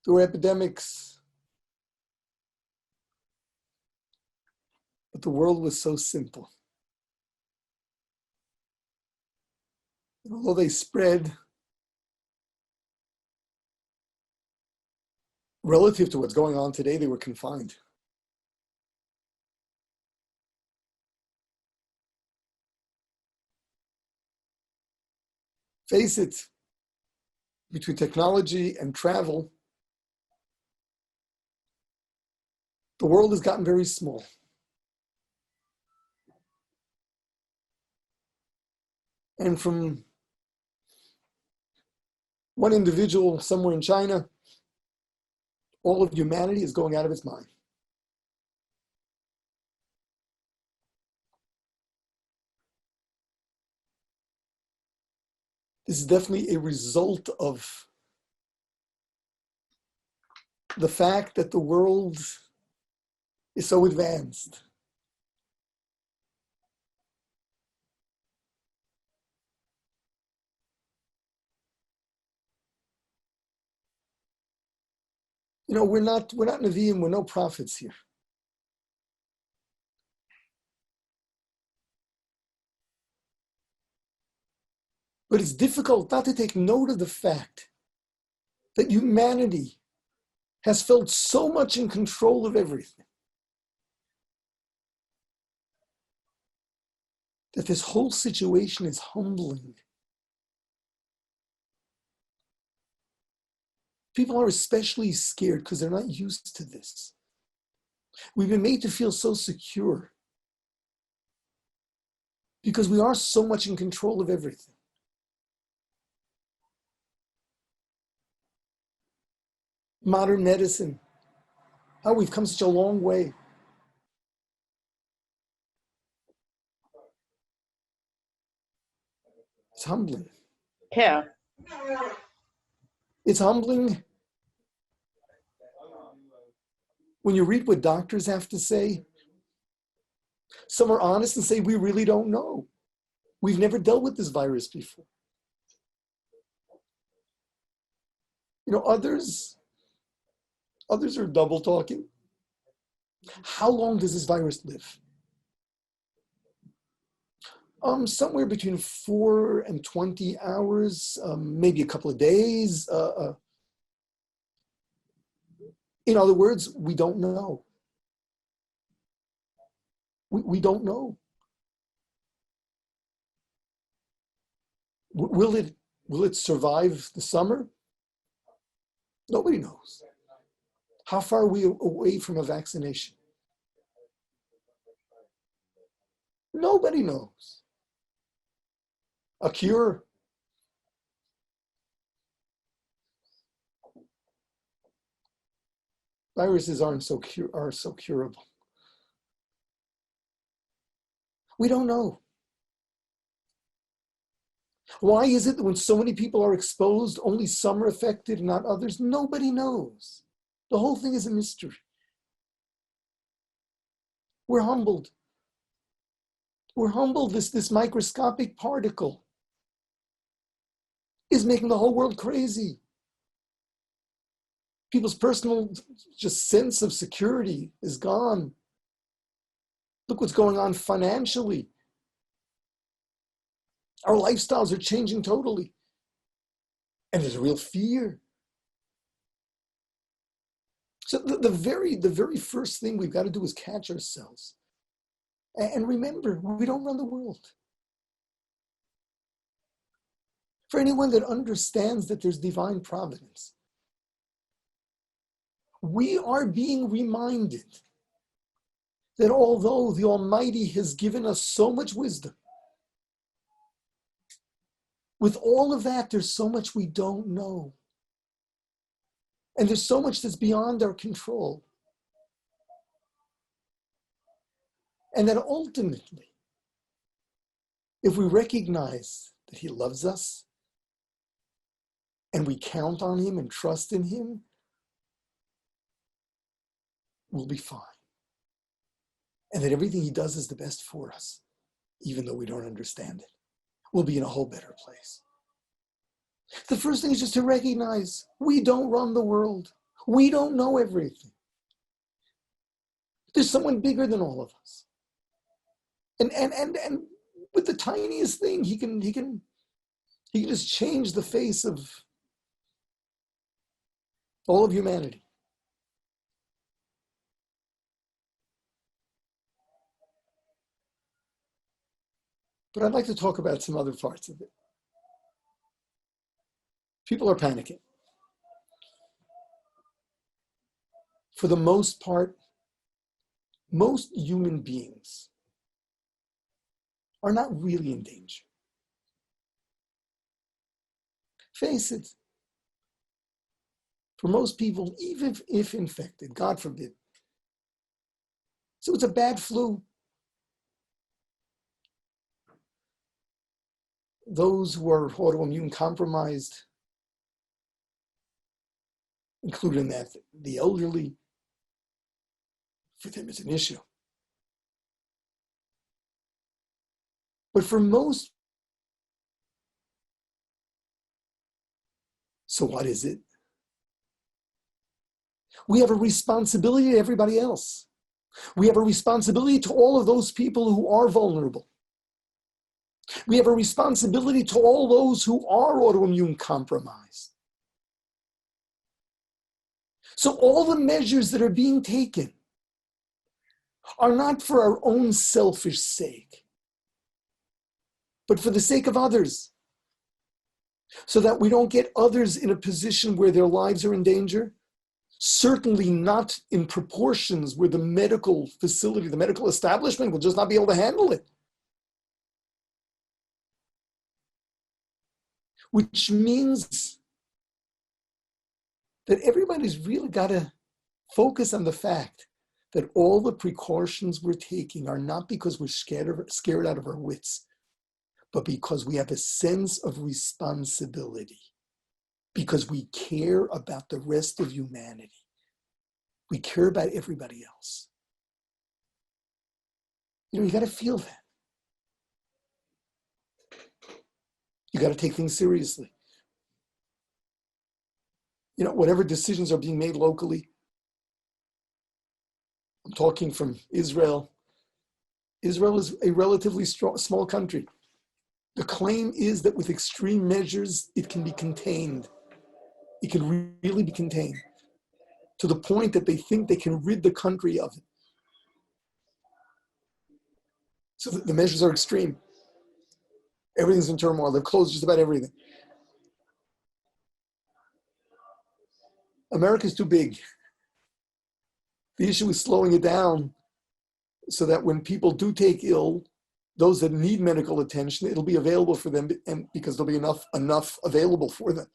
There were epidemics. But the world was so simple. And although they spread relative to what's going on today, they were confined. Face it, between technology and travel, the world has gotten very small. And from one individual somewhere in China, all of humanity is going out of its mind. This is definitely a result of the fact that the world is so advanced. You know, we're not Nevi'im, we're no prophets here. But it's difficult not to take note of the fact that humanity has felt so much in control of everything that this whole situation is humbling. People are especially scared because they're not used to this. We've been made to feel so secure because we are so much in control of everything. Modern medicine, how we've come such a long way. It's humbling. Yeah. It's humbling when you read what doctors have to say. Some are honest and say, we really don't know. We've never dealt with this virus before. You know, others are double talking. How long does this virus live? Somewhere between 4 and 20 hours, maybe a couple of days. In other words, we don't know. We don't know. Will it survive the summer? Nobody knows. How far are we away from a vaccination? Nobody knows. A cure? Viruses are so curable. We don't know. Why is it that when so many people are exposed, only some are affected and not others? Nobody knows. The whole thing is a mystery. We're humbled. We're humbled. This microscopic particle is making the whole world crazy. People's personal just sense of security is gone. Look what's going on financially. Our lifestyles are changing totally. And there's a real fear. So the very first thing we've got to do is catch ourselves. And remember, we don't run the world. For anyone that understands that there's divine providence, we are being reminded that although the Almighty has given us so much wisdom, with all of that, there's so much we don't know. And there's so much that's beyond our control. And that ultimately, if we recognize that He loves us, and we count on Him and trust in Him, we'll be fine. And that everything He does is the best for us, even though we don't understand it. We'll be in a whole better place. The first thing is just to recognize we don't run the world. We don't know everything. There's someone bigger than all of us. And with the tiniest thing, he can just change the face of all of humanity. But I'd like to talk about some other parts of it. People are panicking. For the most part, most human beings are not really in danger. Face it. For most people, even if infected, God forbid. So it's a bad flu. Those who are autoimmune compromised, including that the elderly, for them it's an issue. But for most, so what is it? We have a responsibility to everybody else. We have a responsibility to all of those people who are vulnerable. We have a responsibility to all those who are autoimmune compromised. So all the measures that are being taken are not for our own selfish sake, but for the sake of others, so that we don't get others in a position where their lives are in danger. Certainly not in proportions where the medical facility, the medical establishment will just not be able to handle it. Which means that everybody's really got to focus on the fact that all the precautions we're taking are not because we're scared out of our wits, but because we have a sense of responsibility, because we care about the rest of humanity. We care about everybody else. You got to feel that. You got to take things seriously. Whatever decisions are being made locally. I'm talking from Israel. Israel is a relatively small country. The claim is that with extreme measures, it can be contained. It can really be contained to the point that they think they can rid the country of it. So the measures are extreme. Everything's in turmoil. They've closed just about everything. America's too big. The issue is slowing it down so that when people do take ill, those that need medical attention, it'll be available for them, and because there'll be enough available for them.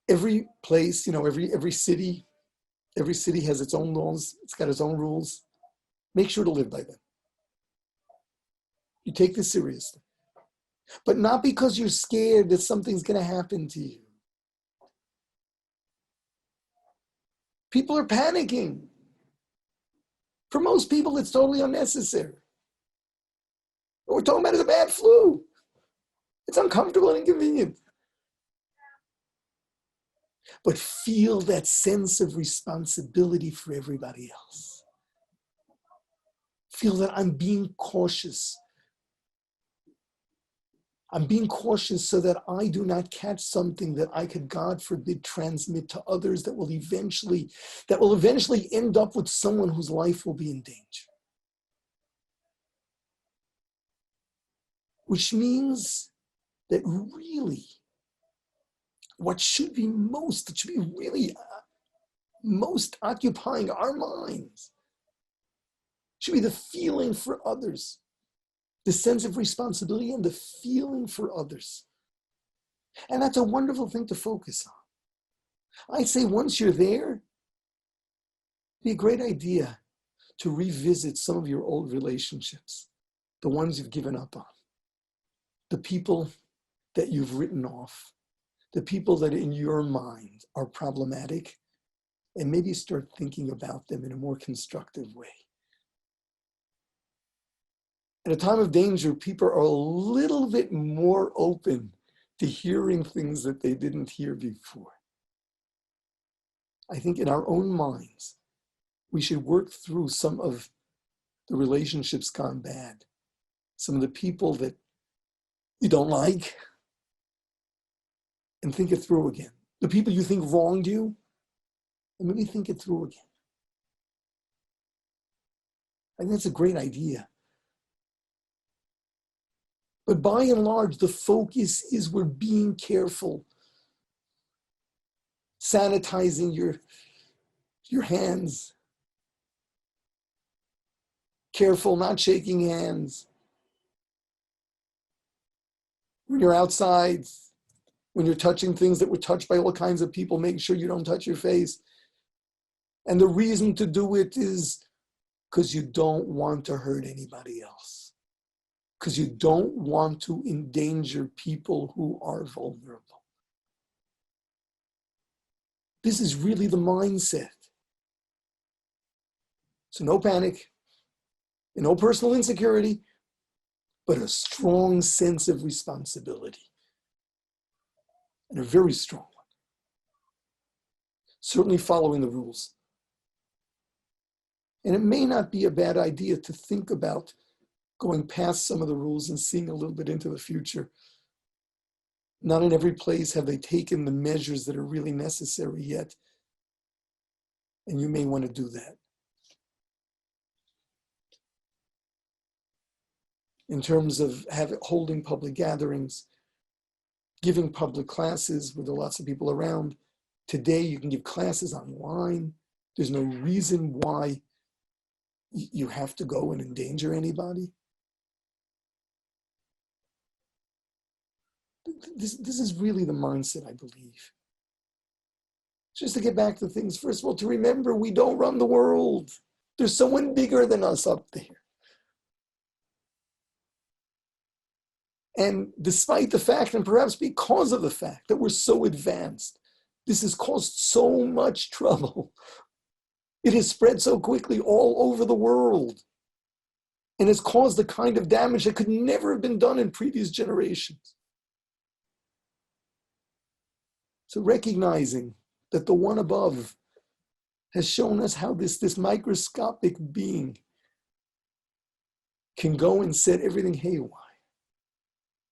Every place, every city has its own laws. It's got its own rules. Make sure to live by them. You take this seriously. But not because you're scared that something's going to happen to you. People are panicking. For most people, it's totally unnecessary. What we're talking about is a bad flu. It's uncomfortable and inconvenient. But feel that sense of responsibility for everybody else. Feel that I'm being cautious. I'm being cautious so that I do not catch something that I could, God forbid, transmit to others that will eventually end up with someone whose life will be in danger. Which means that really, what should be most occupying our minds should be the feeling for others, the sense of responsibility and the feeling for others. And that's a wonderful thing to focus on. I say once you're there, it'd be a great idea to revisit some of your old relationships, the ones you've given up on, the people that you've written off, the people that in your mind are problematic, and maybe start thinking about them in a more constructive way. In a time of danger, people are a little bit more open to hearing things that they didn't hear before. I think in our own minds, we should work through some of the relationships gone bad, some of the people that you don't like, and think it through again. The people you think wronged you, and maybe think it through again. I think that's a great idea. But by and large, the focus is we're being careful, sanitizing your hands, careful not shaking hands. When you're outside, when you're touching things that were touched by all kinds of people, make sure you don't touch your face. And the reason to do it is because you don't want to hurt anybody else, because you don't want to endanger people who are vulnerable. This is really the mindset. So no panic, and no personal insecurity, but a strong sense of responsibility. And a very strong one. Certainly following the rules. And it may not be a bad idea to think about going past some of the rules and seeing a little bit into the future. Not in every place have they taken the measures that are really necessary yet. And you may want to do that. In terms of holding public gatherings, giving public classes where there are lots of people around. Today, you can give classes online. There's no reason why you have to go and endanger anybody. This is really the mindset, I believe. Just to get back to things, first of all, to remember we don't run the world. There's someone bigger than us up there. And despite the fact, and perhaps because of the fact that we're so advanced, this has caused so much trouble. It has spread so quickly all over the world and has caused the kind of damage that could never have been done in previous generations. So recognizing that the one above has shown us how this microscopic being can go and set everything haywire.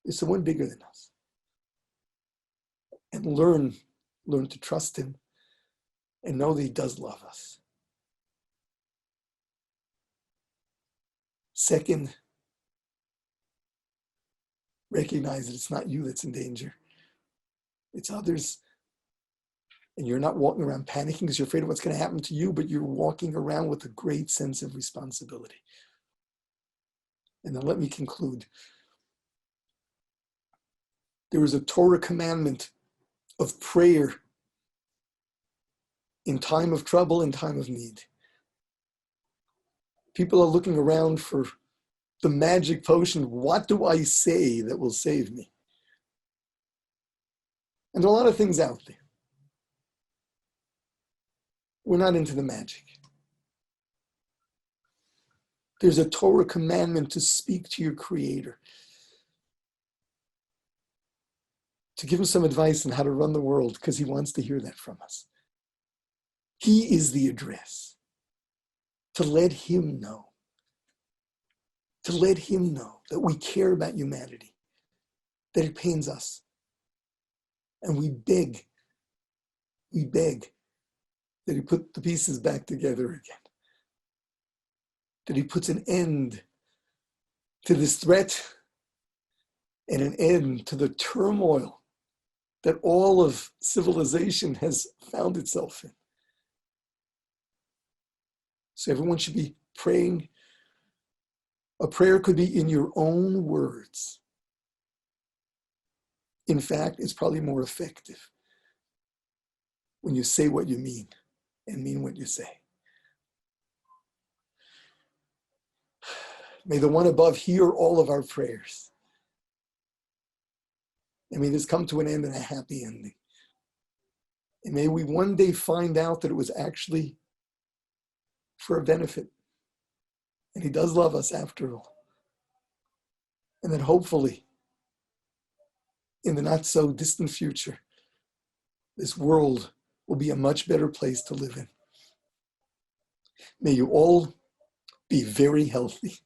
There's someone bigger than us. And learn to trust him and know that he does love us. Second, recognize that it's not you that's in danger. It's others. And you're not walking around panicking because you're afraid of what's going to happen to you, but you're walking around with a great sense of responsibility. And then let me conclude. There is a Torah commandment of prayer in time of trouble, in time of need. People are looking around for the magic potion. What do I say that will save me? And there are a lot of things out there. We're not into the magic. There's a Torah commandment to speak to your Creator, to give him some advice on how to run the world, because he wants to hear that from us. He is the address. To let him know. To let him know that we care about humanity, that it pains us. And we beg that he put the pieces back together again. That he puts an end to this threat and an end to the turmoil that all of civilization has found itself in. So everyone should be praying. A prayer could be in your own words. In fact, it's probably more effective when you say what you mean and mean what you say. May the one above hear all of our prayers. And may this come to an end in a happy ending. And may we one day find out that it was actually for a benefit. And he does love us after all. And that hopefully, in the not so distant future, this world will be a much better place to live in. May you all be very healthy.